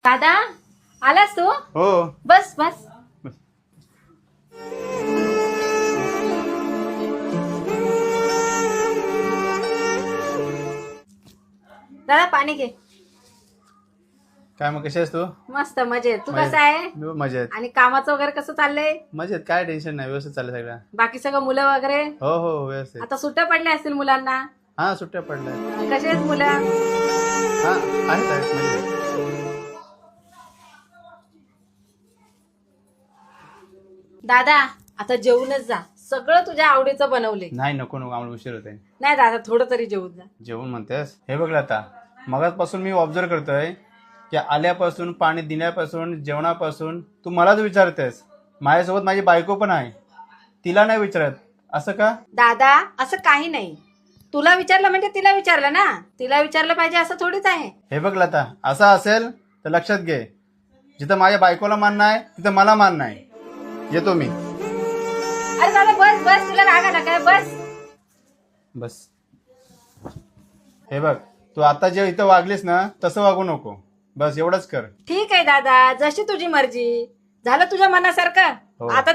दादा आलास तू? हो. बस बस. दादा पाणी घे. काय मग कशी आहेस तू? मस्त मजेत. तू मजेत. कसा आहे? मजेत. आणि कामाचं वगैरे कसं चाललंय? मजेत, काय टेन्शन नाही, व्यवस्थित चाललंय सगळं. बाकी सगळं मुलं वगैरे? हो हो व्यवस्थित. आता सुट्ट्या पडल्या असतील मुलांना? हा सुट्ट्या पडल्या. कसे आहेत मुलं? हा आहेत मजेत. दादा आता जेवूनच जा. सगळं तुझ्या आवडीचं बनवले. नाही नको नको, आम्हाला उशीर होते. नाही दादा थोडं तरी जेवून जा. जेवण म्हणतेस? हे बघ आता मगाचपासून मी ऑब्झर्व करतोय की आल्यापासून, पाणी दिल्यापासून, जेवणापासून तू मलाच विचारतेस. माझ्यासोबत माझी बायको पण आहे, तिला नाही विचारत. असं का? दादा असं काही नाही. तुला विचारलं म्हणजे तिला विचारलं ना. तिला विचारलं पाहिजे असं थोडीच आहे. हे बघ लता, असं असेल तर लक्षात घे, जिथं माझ्या बायकोला मान नाही तिथं मला मान नाही. येतो मी. अरे दादा बस बस, तुला राग आला काय? बस. बस. हे बघ, तू आता जे इथं वागलीस ना तसं वागू नको. बस एवढंच कर. ठीक आहे दादा, जशी तुझी मर्जी. झालं तुझ्या मनासारखं. हो. आता तर